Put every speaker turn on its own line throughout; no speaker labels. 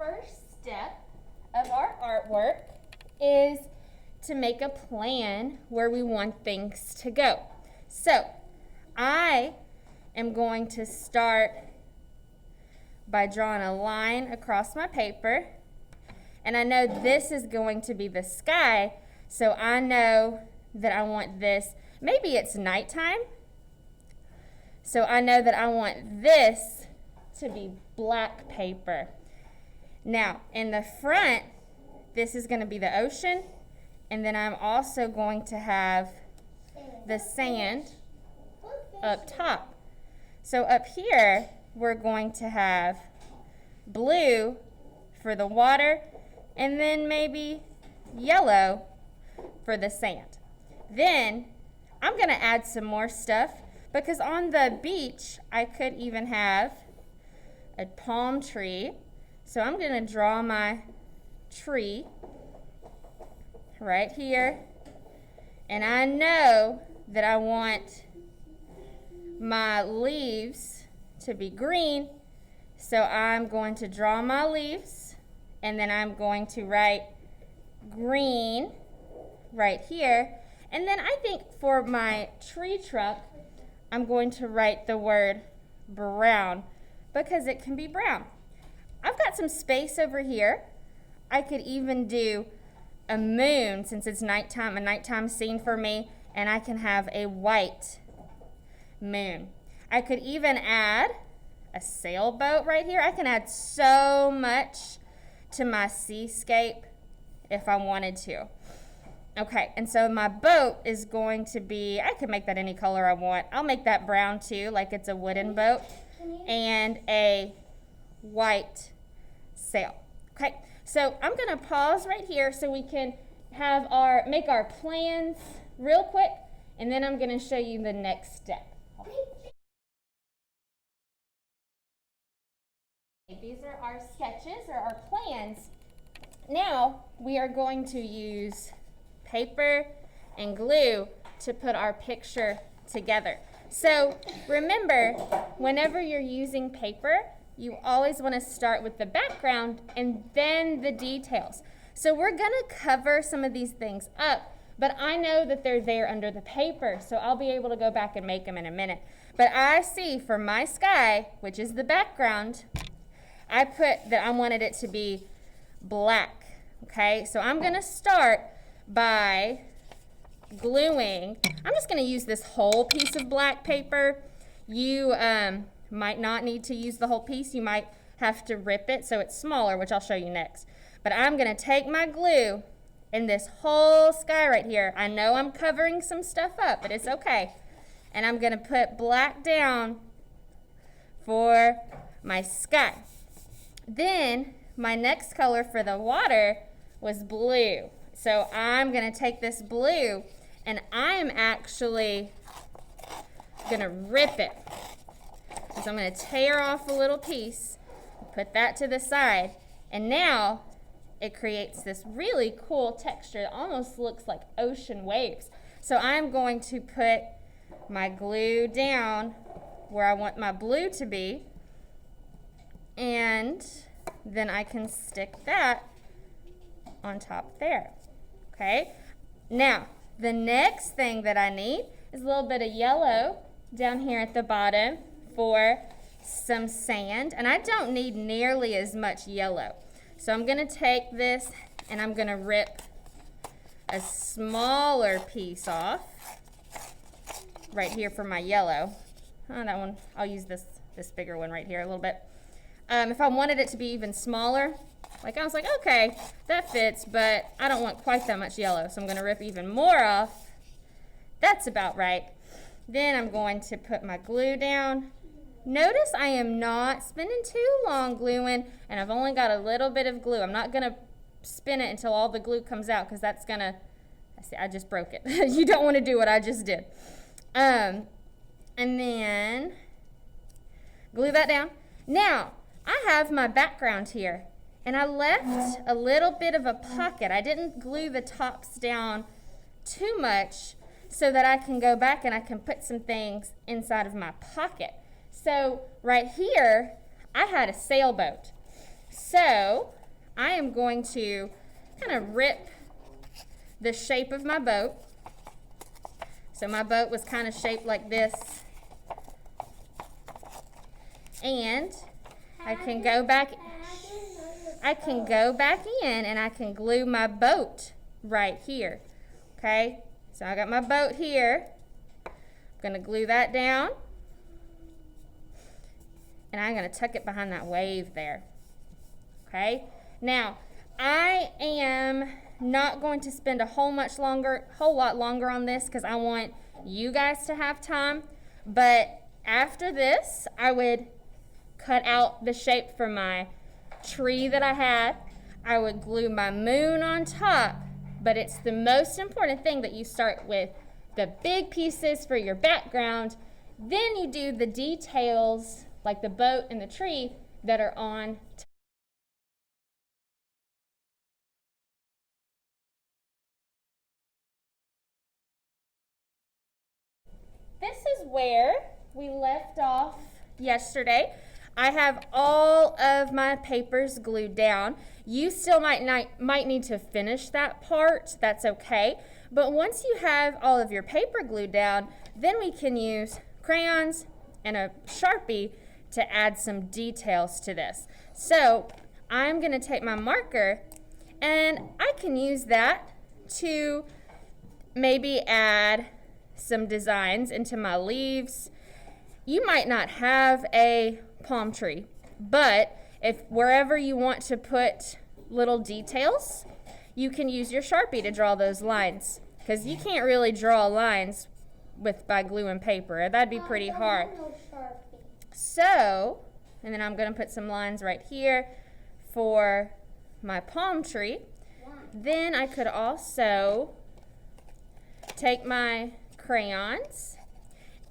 first step of our artwork is to make a plan where we want things to go. So I am going to start by drawing a line across my paper, and I know this is going to be the sky, so I know that I want this, maybe it's nighttime, so I know that I want this to be black paper. Now in the front, this is going to be the ocean, and then I'm also going to have the sand up top. So up here, we're going to have blue for the water, and then maybe yellow for the sand. Then I'm going to add some more stuff, because on the beach, I could even have a palm tree. So I'm going to draw my tree right here, and I know that I want my leaves to be green, so I'm going to draw my leaves, and then I'm going to write green right here, and then I think for my tree trunk I'm going to write the word brown, because it can be brown. I've got some space over here. I could even do a moon, since it's nighttime, a nighttime scene for me, and I can have a white moon. I could even add a sailboat right here. I can add so much to my seascape if I wanted to. Okay, and so my boat is going to be, I could make that any color I want. I'll make that brown too, like it's a wooden boat, and a white sail. Okay, so I'm going to pause right here so we can have make our plans real quick, and then I'm going to show you the next step. These are our sketches, or our plans. Now we are going to use paper and glue to put our picture together. So remember, whenever you're using paper, you always want to start with the background and then the details. So we're going to cover some of these things up, but I know that they're there under the paper, so I'll be able to go back and make them in a minute. But I see for my sky, which is the background, I put that I wanted it to be black. Okay, so I'm going to start by gluing. I'm just going to use this whole piece of black paper. You might not need to use the whole piece. You might have to rip it so it's smaller, which I'll show you next. But I'm going to take my glue in this whole sky right here. I know I'm covering some stuff up, but it's okay. And I'm going to put black down for my sky. Then my next color for the water was blue. So I'm going to take this blue, and I am actually going to rip it. So I'm going to tear off a little piece, put that to the side, and now it creates this really cool texture that almost looks like ocean waves. So I'm going to put my glue down where I want my blue to be, and then I can stick that on top there. Okay, now the next thing that I need is a little bit of yellow down here at the bottom for some sand, and I don't need nearly as much yellow. So I'm going to take this and I'm going to rip a smaller piece off right here for my yellow. That one, I'll use this bigger one right here a little bit. If I wanted it to be even smaller, like I was like, okay, that fits, but I don't want quite that much yellow, so I'm going to rip even more off. That's about right. Then I'm going to put my glue down. Notice I am not spending too long gluing, and I've only got a little bit of glue. I'm not going to spin it until all the glue comes out, because that's going to, I just broke it. You don't want to do what I just did. And then glue that down. Now, I have my background here, and I left a little bit of a pocket. I didn't glue the tops down too much so that I can go back and I can put some things inside of my pocket. So right here, I had a sailboat. So I am going to kind of rip the shape of my boat. So my boat was kind of shaped like this. And I can go back in and I can glue my boat right here. Okay? So I got my boat here. I'm going to glue that down. And I'm going to tuck it behind that wave there. Okay? Now, I am not going to spend a whole lot longer on this because I want you guys to have time. But after this, I would cut out the shape for my tree that I had. I would glue my moon on top. But it's the most important thing that you start with the big pieces for your background. Then you do the details like the boat and the tree that are on top. This is where we left off yesterday. I have all of my papers glued down. You still might need to finish that part. That's okay. But once you have all of your paper glued down, then we can use crayons and a Sharpie to add some details to this. So I'm going to take my marker and I can use that to maybe add some designs into my leaves. You might not have a palm tree, but if wherever you want to put little details, you can use your Sharpie to draw those lines, because you can't really draw lines by glue and paper. That'd be pretty hard. So, and then I'm going to put some lines right here for my palm tree. Then I could also take my crayons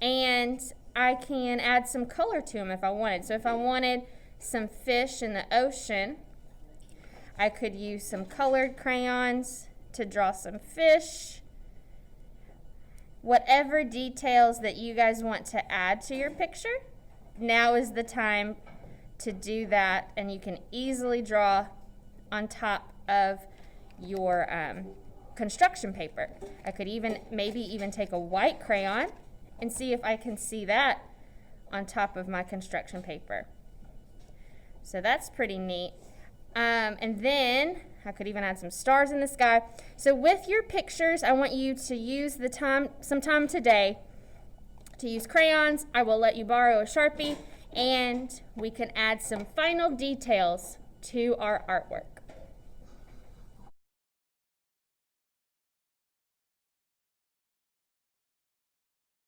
and I can add some color to them if I wanted. So if I wanted some fish in the ocean, I could use some colored crayons to draw some fish. Whatever details that you guys want to add to your picture, now is the time to do that, and you can easily draw on top of your construction paper. I could maybe even take a white crayon and see if I can see that on top of my construction paper. So that's pretty neat. And then I could even add some stars in the sky. So with your pictures, I want you to use some time today to use crayons. I will let you borrow a Sharpie, and we can add some final details to our artwork.